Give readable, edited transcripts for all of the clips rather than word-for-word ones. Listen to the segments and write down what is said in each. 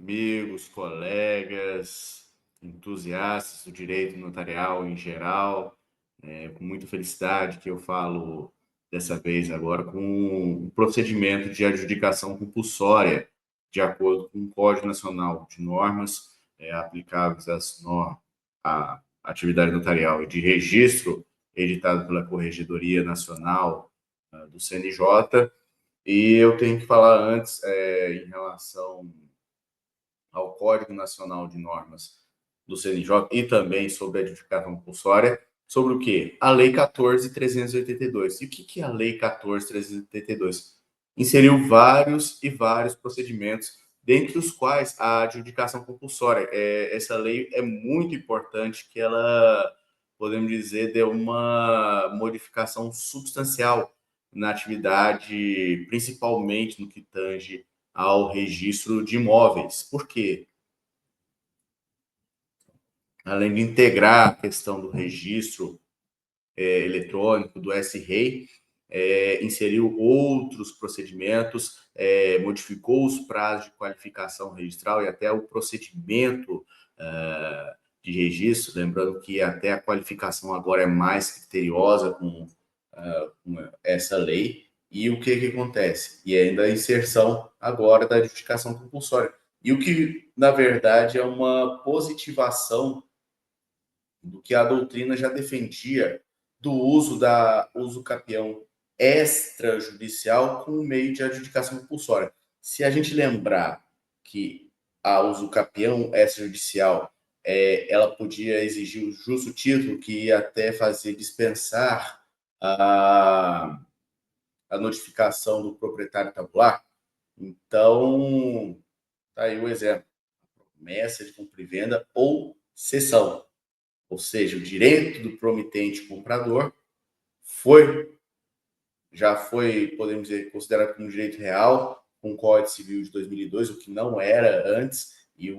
amigos, colegas, entusiastas do direito notarial em geral. É com muita felicidade que eu falo dessa vez agora com o procedimento de adjudicação compulsória, de acordo com o Código Nacional de Normas aplicáveis à atividade notarial e de registro, editado pela Corregedoria Nacional do CNJ. E eu tenho que falar antes, em relação ao Código Nacional de Normas do CNJ e também sobre a adjudicação compulsória, sobre o quê? A Lei 14.382. E o que é a Lei 14.382? Inseriu vários e vários procedimentos, dentre os quais a adjudicação compulsória. Essa lei é muito importante, que ela, podemos dizer, deu uma modificação substancial na atividade, principalmente no que tange ao registro de imóveis. Por quê? Além de integrar a questão do registro eletrônico, do S-REI, inseriu outros procedimentos, modificou os prazos de qualificação registral e até o procedimento de registro, lembrando que até a qualificação agora é mais criteriosa com essa lei. E o que acontece? E ainda a inserção agora da adjudicação compulsória. E o que, na verdade, é uma positivação do que a doutrina já defendia do uso capião extrajudicial com o meio de adjudicação compulsória. Se a gente lembrar que a uso capião extrajudicial ela podia exigir o justo título, que ia até fazer dispensar a notificação do proprietário tabular. Então, tá aí o exemplo: promessa de compra e venda ou cessão. Ou seja, o direito do promitente comprador já foi, podemos dizer, considerado como direito real com o Código Civil de 2002, o que não era antes. E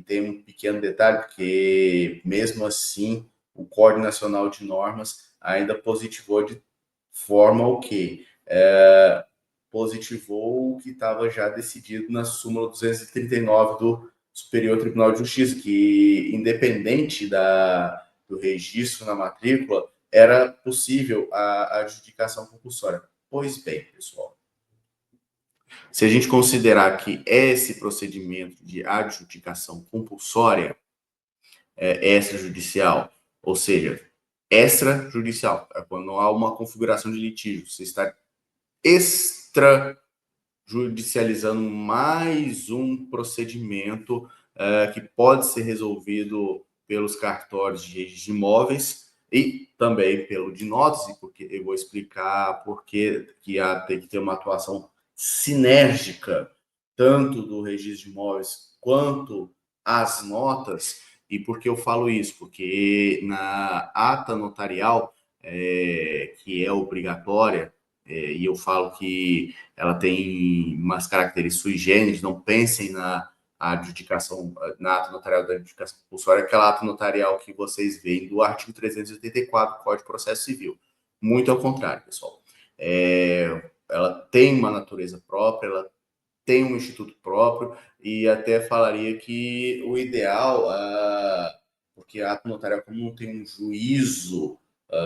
tem um pequeno detalhe, porque mesmo assim o Código Nacional de Normas ainda positivou de forma o quê? Positivou o que estava já decidido na súmula 239 do Superior Tribunal de Justiça, que, independente do registro na matrícula, era possível a adjudicação compulsória. Pois bem, pessoal, se a gente considerar que esse procedimento de adjudicação compulsória extrajudicial, ou seja, extrajudicial, é quando há uma configuração de litígio, você está extrajudicializando mais um procedimento que pode ser resolvido pelos cartórios de registro de imóveis e também pelo de notas, porque eu vou explicar por que tem que ter uma atuação sinérgica tanto do registro de imóveis quanto as notas. E por que eu falo isso? Porque na ata notarial, que é obrigatória, e eu falo que ela tem umas características sui generis, não pensem na adjudicação, na ata notarial da adjudicação compulsória, aquela ata notarial que vocês veem do artigo 384 do Código de Processo Civil. Muito ao contrário, pessoal. Ela tem uma natureza própria, ela tem um instituto próprio, e até falaria que o ideal, porque a ata notarial, como não tem um juízo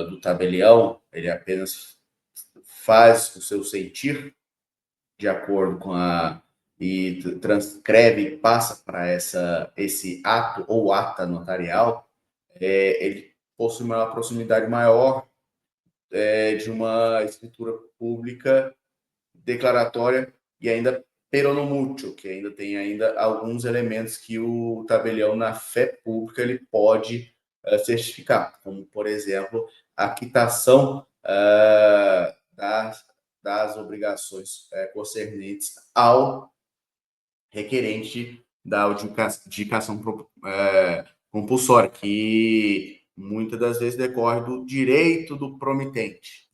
do tabelião, ele apenas faz o seu sentir de acordo com e transcreve e passa para esse ato ou ata notarial, ele possui uma proximidade maior de uma escritura pública declaratória e ainda peronomútil, que ainda tem ainda alguns elementos que o tabelião na fé pública ele pode certificar, como, por exemplo, a quitação das obrigações concernentes ao requerente da adjudicação compulsória, que muitas das vezes decorre do direito do promitente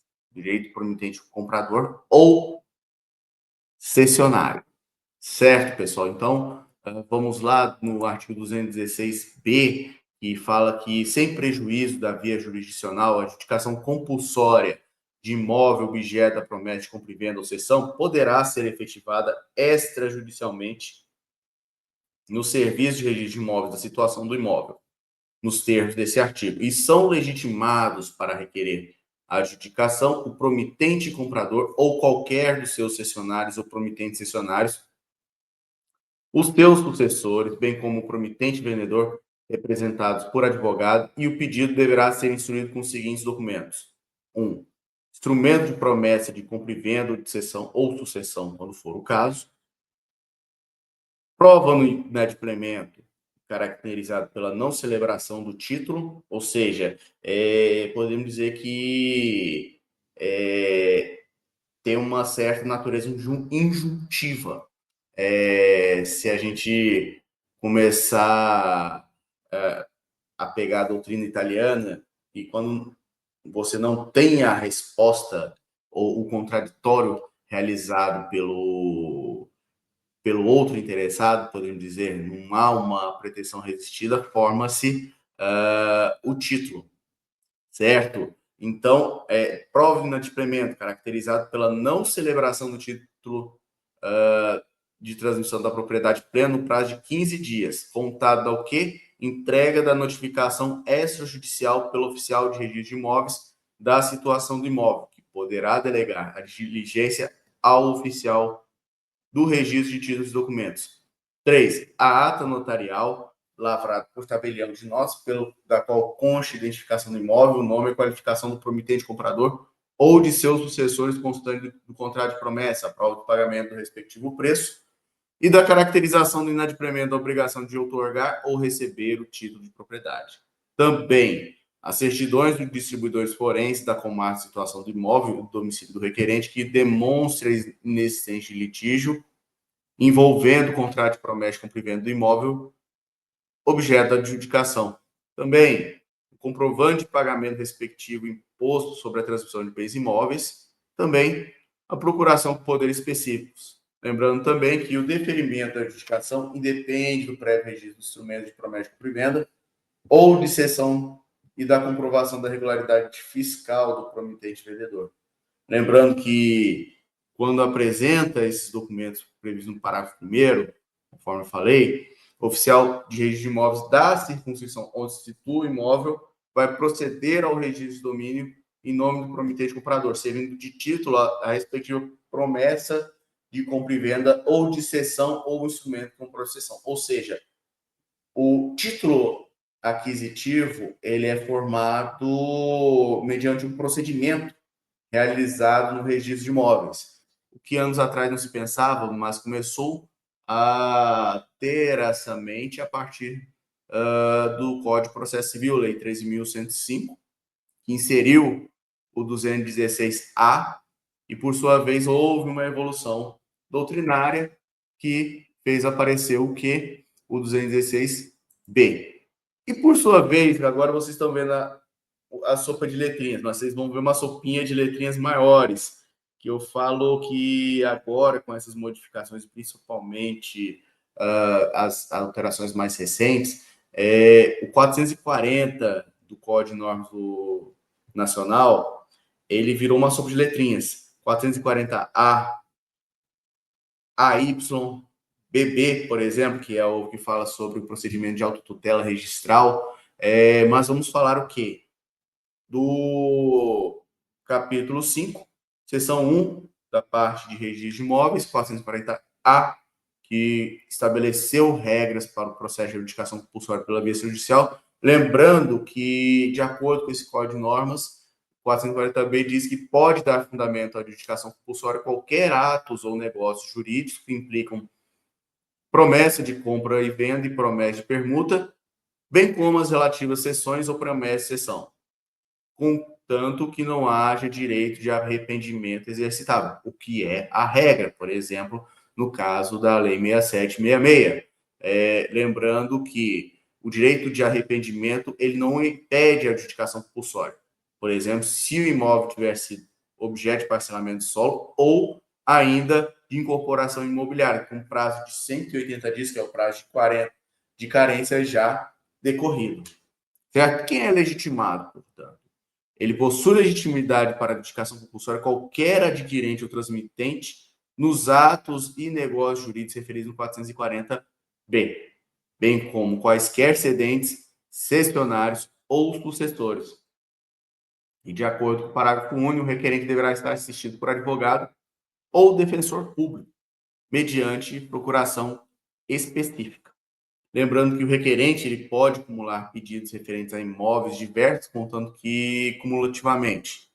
comprador ou cessionário. Certo, pessoal? Então, vamos lá no artigo 216b, que fala que, sem prejuízo da via jurisdicional, a adjudicação compulsória de imóvel objeto da promessa de compra e venda ou cessão poderá ser efetivada extrajudicialmente no serviço de registro de imóveis da situação do imóvel, nos termos desse artigo, e são legitimados para requerer a adjudicação o promitente comprador ou qualquer dos seus cessionários ou promitentes cessionários, os seus sucessores, bem como o promitente vendedor, representados por advogado, e o pedido deverá ser instruído com os seguintes documentos. 1. Instrumento de promessa de compra e venda, de cessão ou sucessão, quando for o caso. Prova no inadimplemento, caracterizado pela não celebração do título, ou seja, podemos dizer que tem uma certa natureza injuntiva. Se a gente começar a pegar a doutrina italiana, e quando você não tem a resposta ou o contraditório realizado pelo outro interessado, podemos dizer, não há uma pretensão resistida, forma-se o título, certo? Então, prova de inadimplemento, caracterizado pela não celebração do título de transmissão da propriedade plena no prazo de 15 dias, contado ao quê? Entrega da notificação extrajudicial pelo oficial de registro de imóveis da situação do imóvel, que poderá delegar a diligência ao oficial do registro de títulos e documentos. 3. A ata notarial, lavrada por tabelião de nós, da qual consta a identificação do imóvel, o nome e a qualificação do promitente comprador ou de seus sucessores constante do contrato de promessa, a prova do pagamento do respectivo preço, e da caracterização do inadimplemento da obrigação de outorgar ou receber o título de propriedade. Também as certidões dos distribuidores forenses da comarca de situação do imóvel, do domicílio do requerente, que demonstra a inexistência de litígio envolvendo o contrato de promessa de compra e venda do imóvel, objeto da adjudicação. Também o comprovante de pagamento respectivo imposto sobre a transmissão de bens imóveis. Também a procuração por poderes específicos. Lembrando também que o deferimento da adjudicação independe do prévio registro do instrumento de promessa de compra e venda ou de cessão e da comprovação da regularidade fiscal do promitente vendedor. Lembrando que, quando apresenta esses documentos previstos no parágrafo 1º, conforme eu falei, o oficial de registro de imóveis da circunscrição onde se situa o imóvel vai proceder ao registro de domínio em nome do promitente comprador, servindo de título a respectiva promessa de compra e venda ou de cessão ou instrumento com processão. Ou seja, o título aquisitivo ele é formado mediante um procedimento realizado no registro de imóveis. O que anos atrás não se pensava, mas começou a ter essa mente a partir do Código de Processo Civil, Lei 13.105, que inseriu o 216A, e por sua vez houve uma evolução doutrinária que fez aparecer o que? O 216B. E por sua vez, agora vocês estão vendo a sopa de letrinhas, mas vocês vão ver uma sopinha de letrinhas maiores, que eu falo que agora, com essas modificações, principalmente as alterações mais recentes, o 440 do Código de Normas Nacional, ele virou uma sopa de letrinhas. 440A, AY, BB, por exemplo, que é o que fala sobre o procedimento de autotutela registral. Mas vamos falar o quê? Do capítulo 5, seção 1, da parte de registro de imóveis, 440A, que estabeleceu regras para o processo de adjudicação compulsória pela via judicial. Lembrando que, de acordo com esse Código de Normas, 440B diz que pode dar fundamento à adjudicação compulsória qualquer atos ou negócios jurídicos que implicam promessa de compra e venda e promessa de permuta, bem como as relativas cessões ou promessa de cessão, contanto que não haja direito de arrependimento exercitável, o que é a regra, por exemplo, no caso da Lei 6766. Lembrando que o direito de arrependimento ele não impede a adjudicação compulsória. Por exemplo, se o imóvel tiver sido objeto de parcelamento de solo ou ainda de incorporação imobiliária, com prazo de 180 dias, que é o prazo de carência já decorrido. Certo? Quem é legitimado, portanto? Ele possui legitimidade para a adjudicação compulsória qualquer adquirente ou transmitente nos atos e negócios jurídicos referidos no 440B. bem como quaisquer cedentes, cessionários ou sucessores. E, de acordo com o parágrafo único, o requerente deverá estar assistido por advogado ou defensor público, mediante procuração específica. Lembrando que o requerente ele pode acumular pedidos referentes a imóveis diversos, contanto que cumulativamente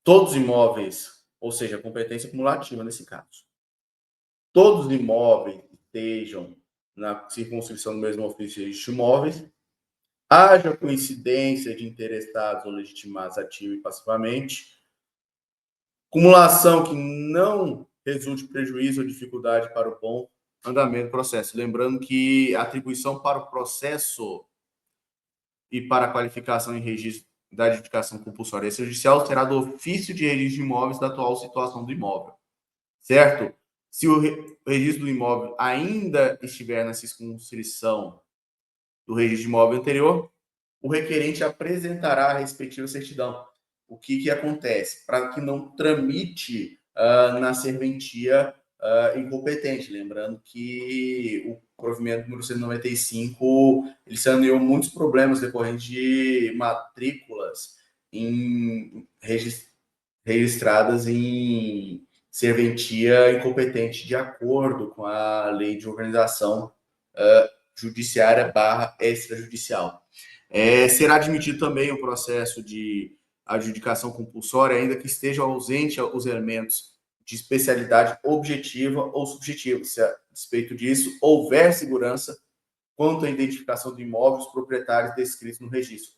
todos os imóveis, ou seja, competência cumulativa nesse caso, todos os imóveis estejam na circunscrição do mesmo ofício de imóveis, haja coincidência de interessados ou legitimados ativa e passivamente, cumulação que não resulte prejuízo ou dificuldade para o bom andamento do processo. Lembrando que a atribuição para o processo e para a qualificação em registro da adjudicação compulsória extrajudicial será do ofício de registro de imóveis da atual situação do imóvel, certo? Se o registro do imóvel ainda estiver na circunscrição do registro de imóvel anterior, o requerente apresentará a respectiva certidão. O que acontece? Para que não tramite na serventia incompetente. Lembrando que o provimento número 195 ele saneou muitos problemas decorrentes de matrículas registradas em serventia incompetente de acordo com a lei de organização judiciária / extrajudicial. Será admitido também o processo de adjudicação compulsória, ainda que esteja ausente os elementos de especialidade objetiva ou subjetiva. Se a despeito disso houver segurança quanto à identificação de imóveis proprietários descritos no registro.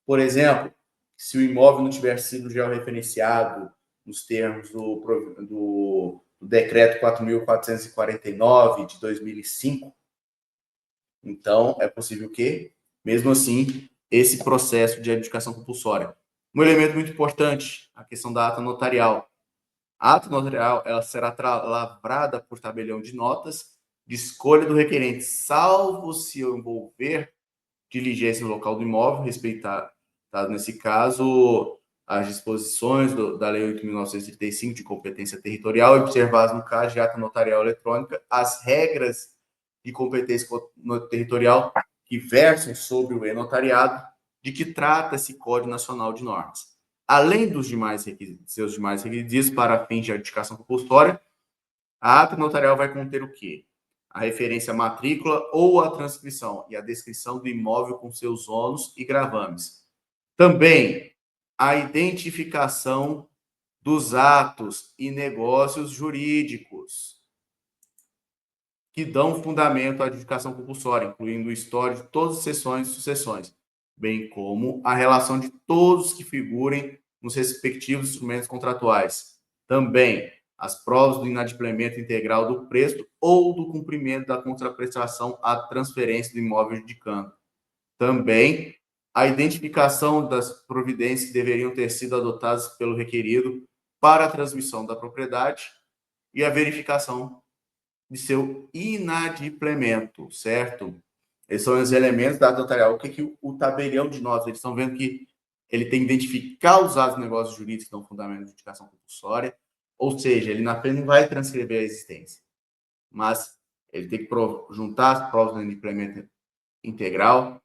Por exemplo, se o imóvel não tiver sido georreferenciado nos termos do decreto 4.449 de 2005, então é possível que, mesmo assim, esse processo de adjudicação compulsória. Um elemento muito importante, a questão da ata notarial. A ata notarial ela será lavrada por tabelião de notas de escolha do requerente, salvo se envolver diligência no local do imóvel, respeitado nesse caso as disposições da Lei 8.935 de competência territorial e observadas no caso de ata notarial eletrônica as regras de competência territorial que versam sobre o e-notariado, de que trata esse Código Nacional de Normas. Além dos seus demais requisitos para fins de adjudicação compulsória, a ata notarial vai conter o quê? A referência à matrícula ou à transcrição e a descrição do imóvel com seus ônus e gravames. Também a identificação dos atos e negócios jurídicos que dão fundamento à adjudicação compulsória, incluindo o histórico de todas as sessões e sucessões, bem como a relação de todos que figurem nos respectivos instrumentos contratuais. Também as provas do inadimplemento integral do preço ou do cumprimento da contraprestação à transferência do imóvel adjudicando. Também a identificação das providências que deveriam ter sido adotadas pelo requerido para a transmissão da propriedade e a verificação de seu inadimplemento, certo? Esses são os elementos da ata notarial. O que o tabelião de notas, eles estão vendo que ele tem que identificar os atos de negócios jurídicos que dão fundamento de adjudicação compulsória, ou seja, ele na frente não vai transcrever a existência, mas ele tem que juntar as provas do inadimplemento integral,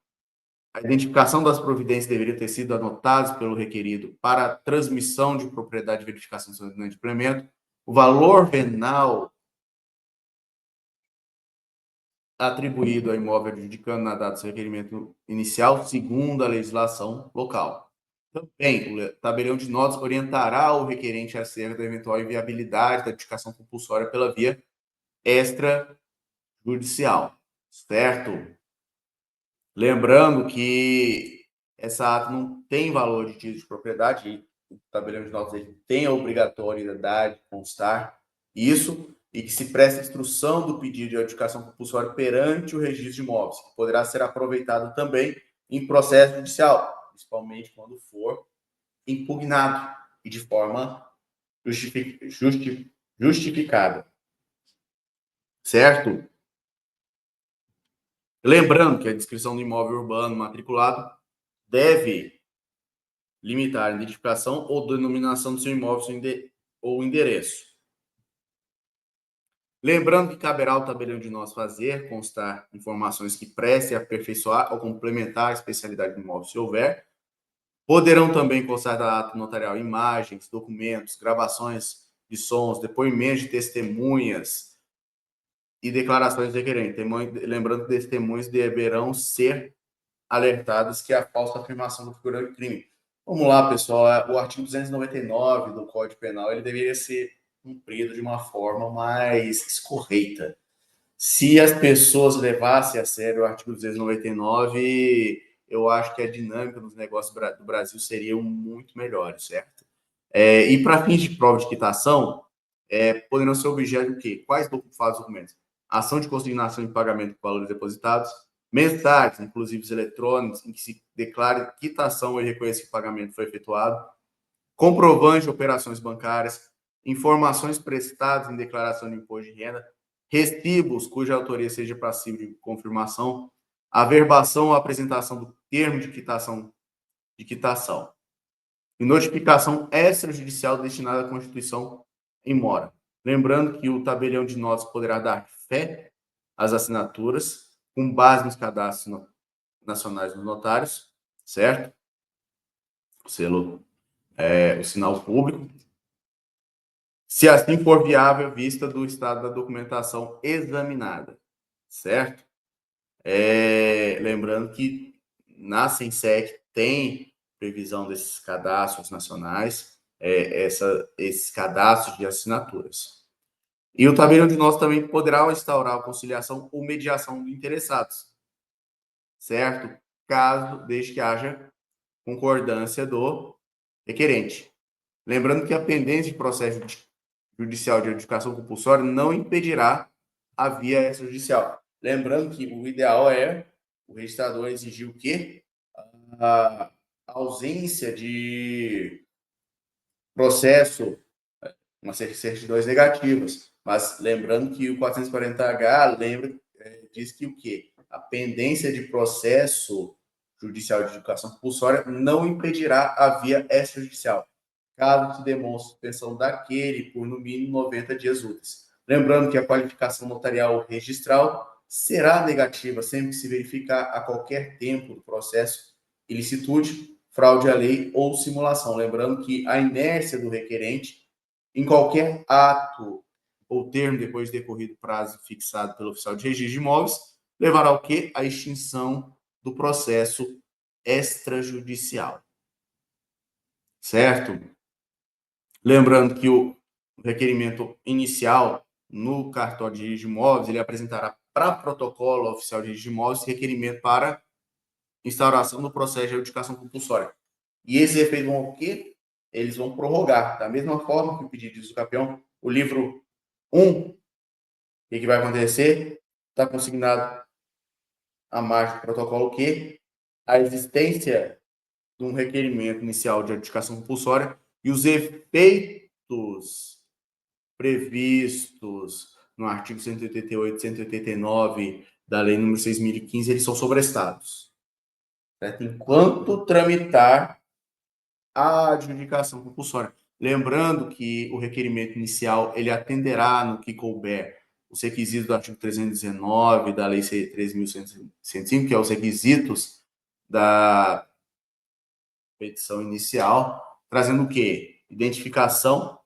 a identificação das providências deveriam ter sido anotadas pelo requerido para a transmissão de propriedade e verificação do seu inadimplemento, o valor venal atribuído ao imóvel adjudicando na data do seu requerimento inicial, segundo a legislação local. Também, o tabelião de notas orientará o requerente acerca da eventual inviabilidade da adjudicação compulsória pela via extrajudicial, certo? Lembrando que essa ata não tem valor de título de propriedade, e o tabelião de notas ele tem a obrigatoriedade de constar isso, e que se presta instrução do pedido de adjudicação compulsória perante o registro de imóveis, que poderá ser aproveitado também em processo judicial, principalmente quando for impugnado e de forma justificada. Certo? Lembrando que a descrição do imóvel urbano matriculado deve limitar a identificação ou denominação do seu imóvel ou endereço. Lembrando que caberá ao tabelião de nós fazer constar informações que prestem a aperfeiçoar ou complementar a especialidade do imóvel, se houver. Poderão também constar da ato notarial imagens, documentos, gravações de sons, depoimentos de testemunhas e declarações requerentes. Lembrando que testemunhas deverão ser alertados que é a falsa afirmação do figurante de crime. Vamos lá, pessoal. O artigo 299 do Código Penal ele deveria ser cumprido de uma forma mais escorreita. Se as pessoas levassem a sério o artigo 299, eu acho que a dinâmica dos negócios do Brasil seria muito melhor, certo? E para fins de prova de quitação, poderão ser objeto do quê? Quais documentos? Ação de consignação e pagamento de valores depositados, mensagens, inclusive eletrônicos, em que se declare quitação e reconheça que o pagamento foi efetuado, comprovante de operações bancárias, informações prestadas em declaração de imposto de renda, recibos cuja autoria seja passível de confirmação, averbação ou apresentação do termo de quitação e notificação extrajudicial destinada à constituição em mora. Lembrando que o tabelião de notas poderá dar fé às assinaturas com base nos cadastros nacionais dos notários, certo? O selo, o sinal público, se assim for viável, vista do estado da documentação examinada, certo? Lembrando que na SENSEC tem previsão desses cadastros nacionais, esses cadastros de assinaturas. E o tabelião de nós também poderá instaurar a conciliação ou mediação de interessados, certo? Desde que haja concordância do requerente. Lembrando que a pendência de processo judicial de adjudicação compulsória não impedirá a via extrajudicial. Lembrando que o ideal é o registrador exigir o quê? A ausência de processo, uma certidões negativas. Mas lembrando que o 440H diz que o quê? A pendência de processo judicial de adjudicação compulsória não impedirá a via extrajudicial, caso se demonstre suspensão daquele por no mínimo 90 dias úteis. Lembrando que a qualificação notarial registral será negativa sempre que se verificar a qualquer tempo do processo ilicitude, fraude à lei ou simulação. Lembrando que a inércia do requerente em qualquer ato ou termo depois de decorrido prazo fixado pelo oficial de registro de imóveis levará ao quê? A extinção do processo extrajudicial. Certo? Lembrando que o requerimento inicial no cartório de registro de imóveis, ele apresentará para protocolo oficial de registro de imóveis requerimento para instauração do processo de adjudicação compulsória. E esses efeitos vão o quê? Eles vão prorrogar. Da mesma forma que o pedido diz o campeão, o livro 1, o que vai acontecer? Está consignado à margem do protocolo que a existência de um requerimento inicial de adjudicação compulsória e os efeitos previstos no artigo 188 e 189 da Lei nº 6.015, eles são sobrestados. Certo? Enquanto tramitar a adjudicação compulsória. Lembrando que o requerimento inicial ele atenderá no que couber os requisitos do artigo 319 da Lei 13.105, que é os requisitos da petição inicial, trazendo o quê? Identificação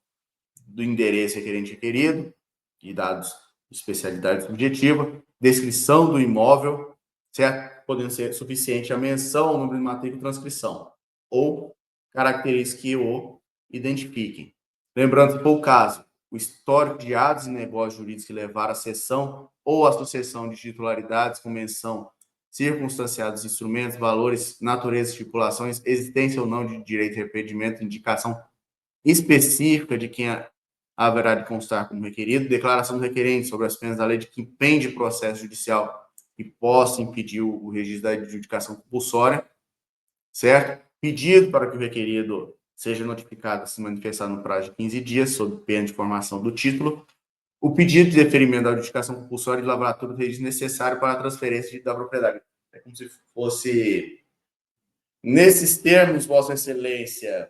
do endereço requerente requerido e dados de especialidade subjetiva, descrição do imóvel, certo? Podendo ser suficiente a menção ao número de matrícula e transcrição, ou características que o identifiquem. Lembrando que, por caso, o histórico de atos e negócios jurídicos que levaram à cessão ou à sucessão de titularidades com menção circunstanciados instrumentos, valores, natureza, estipulações, existência ou não de direito de arrependimento, indicação específica de quem haverá de constar como requerido, declaração do requerente sobre as penas da lei de que impende processo judicial que possa impedir o registro da adjudicação compulsória, certo? Pedido para que o requerido seja notificado a se manifestar no prazo de 15 dias, sob pena de formação do título, o pedido de deferimento da adjudicação compulsória de lavratura do registro necessário para a transferência da propriedade. É como se fosse, nesses termos, Vossa Excelência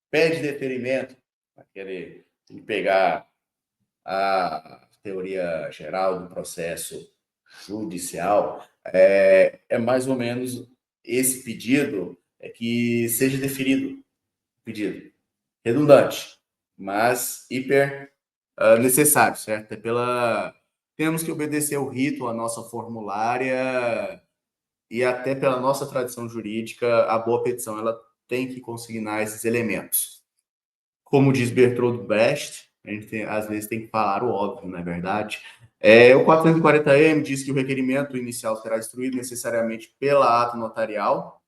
pede deferimento, para querer pegar a teoria geral do processo judicial, é mais ou menos esse pedido que seja deferido, pedido redundante, mas hiper necessário, certo? Temos que obedecer o rito, a nossa formulária e até pela nossa tradição jurídica, a boa petição ela tem que consignar esses elementos. Como diz Bertold Brecht, a gente às vezes tem que falar o óbvio, não é verdade? O 440M diz que o requerimento inicial será instruído necessariamente pela ato notarial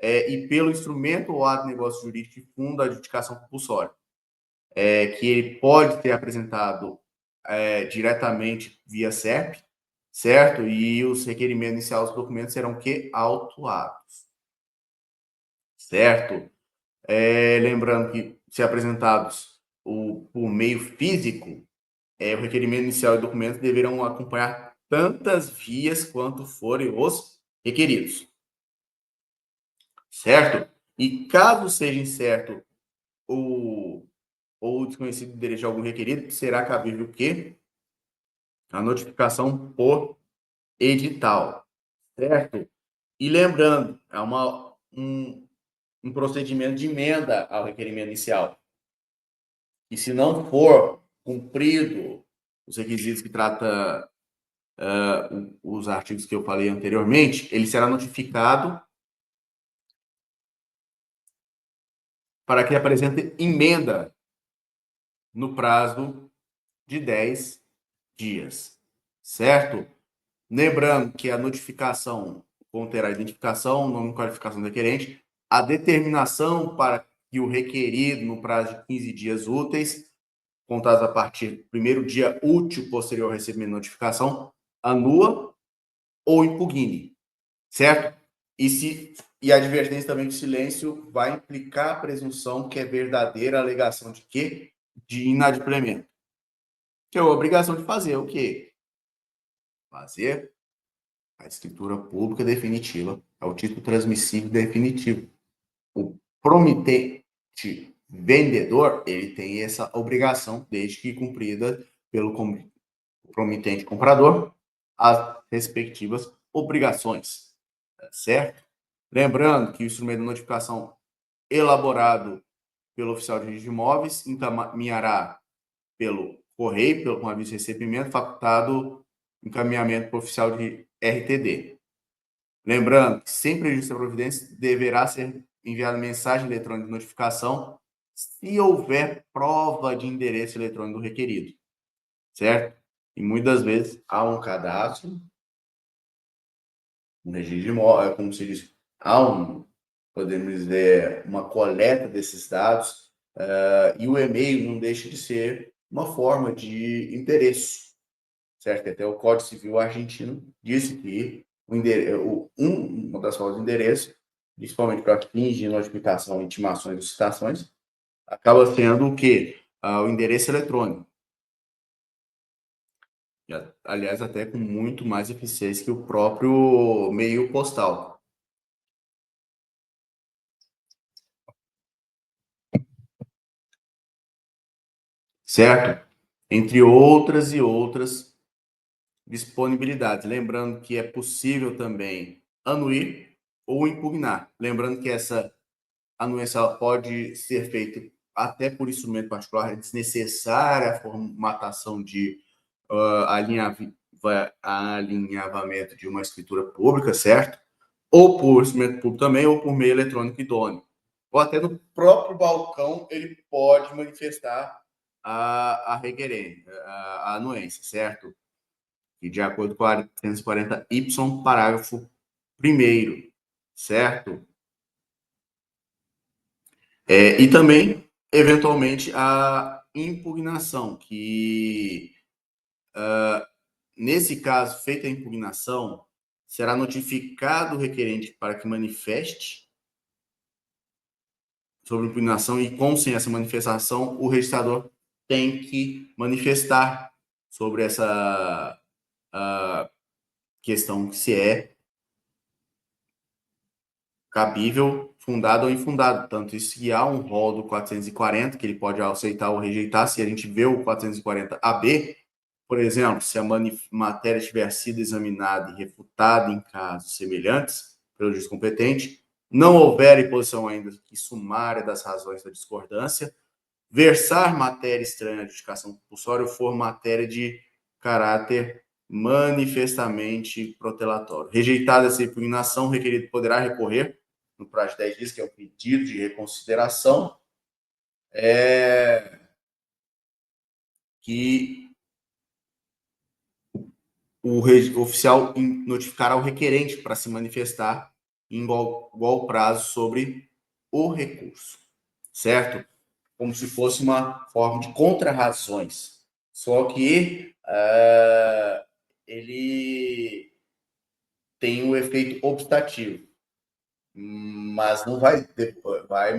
e pelo instrumento ou ato de negócio jurídico que funda a adjudicação compulsória, que ele pode ser apresentado diretamente via SERP, certo? E os requerimentos iniciais dos documentos serão autuados, certo? Lembrando que, se apresentados por meio físico, o requerimento inicial e documentos deverão acompanhar tantas vias quanto forem os requeridos, certo? E caso seja incerto ou desconhecido o direito de algum requerido, será cabível o quê? A notificação por edital, certo? E lembrando, é um procedimento de emenda ao requerimento inicial. E se não for cumprido os requisitos que trata os artigos que eu falei anteriormente, ele será notificado para que apresente emenda no prazo de 10 dias, certo? Lembrando que a notificação conterá a identificação, nome e qualificação do requerente, a determinação para que o requerido, no prazo de 15 dias úteis, contados a partir do primeiro dia útil posterior ao recebimento de notificação, anua ou impugne, certo? E a advertência também que o silêncio vai implicar a presunção que é verdadeira a alegação de quê? De inadimplemento. Que é a obrigação de fazer o quê? Fazer a escritura pública definitiva, é o título transmissível definitivo. O promitente vendedor, ele tem essa obrigação, desde que cumprida pelo promitente comprador, as respectivas obrigações, certo? Lembrando que o instrumento de notificação elaborado pelo oficial de registro de imóveis encaminhará pelo correio, com aviso de recebimento, facultado encaminhamento para o oficial de RTD. Lembrando que, sem prejuízo da providência, deverá ser enviada mensagem eletrônica de notificação se houver prova de endereço eletrônico do requerido, certo? E muitas vezes há um cadastro, um registro de imóvel, como se diz, podemos dizer, uma coleta desses dados, e o e-mail não deixa de ser uma forma de endereço, certo? Até o Código Civil argentino disse que uma das formas de endereço, principalmente para fins de notificação, intimações ou citações, acaba sendo o quê? O endereço eletrônico. Aliás, até com muito mais eficiência que o próprio meio postal. Certo? Entre outras e outras disponibilidades. Lembrando que é possível também anuir ou impugnar. Lembrando que essa anuência pode ser feita até por instrumento particular, é desnecessária a formatação de alinhavamento de uma escritura pública, certo? Ou por instrumento público também, ou por meio eletrônico idôneo. Ou até no próprio balcão ele pode manifestar a requerência, a anuência, certo? E de acordo com a 440Y, parágrafo 1º, certo? E também, eventualmente, a impugnação, que, nesse caso, feita a impugnação, será notificado o requerente para que manifeste sobre impugnação e, com sem essa manifestação, o registrador tem que manifestar sobre essa questão que se é cabível, fundado ou infundado. Tanto isso que há um rol do 440, que ele pode aceitar ou rejeitar. Se a gente vê o 440 AB, por exemplo, se a matéria tiver sido examinada e refutada em casos semelhantes pelo juiz competente, não houver imposição ainda que sumária das razões da discordância, versar matéria estranha à adjudicação compulsória ou for matéria de caráter manifestamente protelatório. Rejeitada essa impugnação, o requerido poderá recorrer no prazo de 10 dias, que é o pedido de reconsideração, que o oficial notificará o requerente para se manifestar em igual prazo sobre o recurso, certo? Como se fosse uma forma de contra-razões. Só que ele tem um efeito obstativo, mas não vai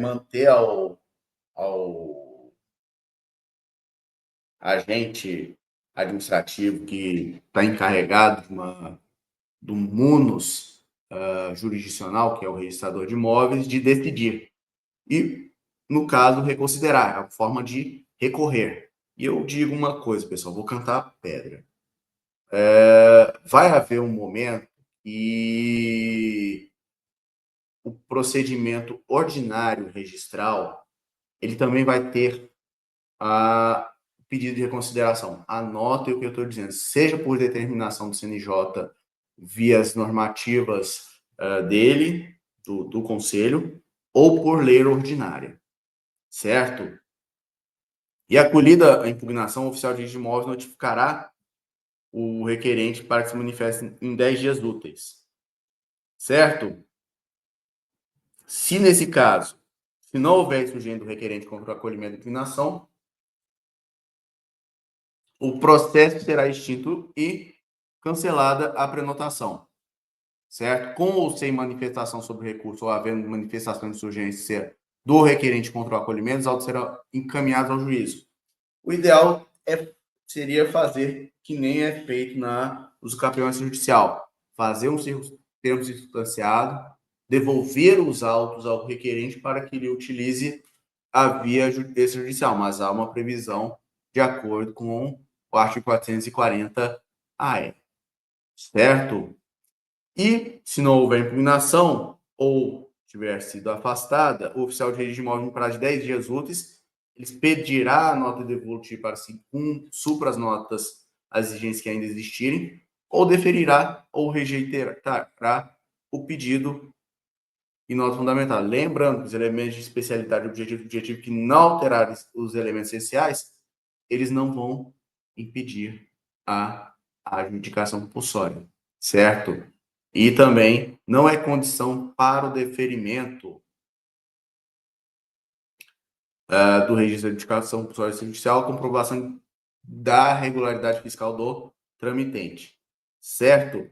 manter ao agente administrativo que está encarregado do munus jurisdicional, que é o registrador de imóveis, de decidir. E, no caso, reconsiderar, a forma de recorrer. E eu digo uma coisa, pessoal, vou cantar pedra. Vai haver um momento que o procedimento ordinário registral, ele também vai ter pedido de reconsideração. Anotem o que eu estou dizendo, seja por determinação do CNJ via as normativas dele, do Conselho, ou por lei ordinária, certo? E acolhida a impugnação, o oficial de registro de imóveis notificará o requerente para que se manifeste em 10 dias úteis, certo? Se nesse caso, se não houver insurgência do requerente contra o acolhimento da impugnação, o processo será extinto e cancelada a prenotação, certo? Com ou sem manifestação sobre o recurso ou havendo manifestação de insurgência do requerente contra o acolhimento, os autos serão encaminhados ao juízo. O ideal seria fazer que nem é feito na usucapião judicial, fazer um termo circunstanciado, devolver os autos ao requerente para que ele utilize a via extrajudicial, mas há uma previsão de acordo com o artigo 440-AE, certo? E, se não houver impugnação ou tiver sido afastada, o oficial de registro de imóvel, em prazo de 10 dias úteis, ele pedirá a nota devolutiva para que supra as notas, as exigências que ainda existirem, ou deferirá ou rejeitará o pedido e nota fundamental. Lembrando que os elementos de especialidade objetivo que não alterarem os elementos essenciais, eles não vão impedir a adjudicação compulsória, certo? E também não é condição para o deferimento do registro de adjudicação compulsória judicial a comprovação da regularidade fiscal do tramitente, certo?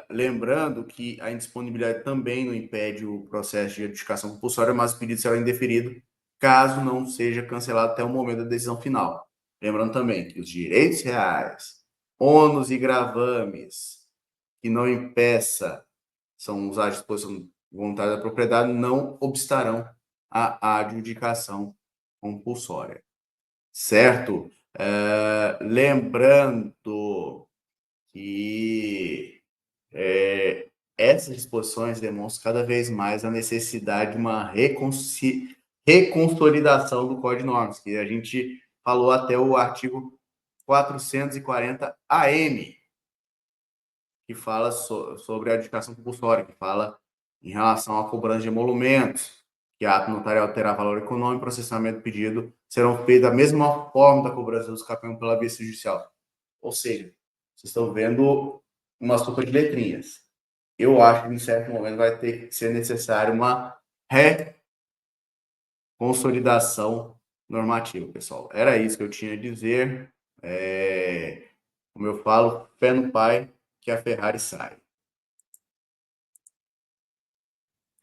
Lembrando que a indisponibilidade também não impede o processo de adjudicação compulsória, mas o pedido será indeferido caso não seja cancelado até o momento da decisão final. Lembrando também que os direitos reais, ônus e gravames que não impeça são usar a disposição voluntária da propriedade, não obstarão a adjudicação compulsória, certo? Lembrando que essas disposições demonstram cada vez mais a necessidade de uma reconsolidação do Código de Normas, que a gente falou até o artigo 440-AM, que fala sobre a adjudicação compulsória, que fala em relação à cobrança de emolumentos, que a ato notarial terá valor econômico, processamento do pedido serão feitos da mesma forma da cobrança dos capões pela via judicial. Ou seja, vocês estão vendo uma sopa de letrinhas. Eu acho que em certo momento vai ter que ser necessário uma reconsolidação normativa, pessoal. Era isso que eu tinha a dizer. Como eu falo, fé no pai, que a Ferrari sai.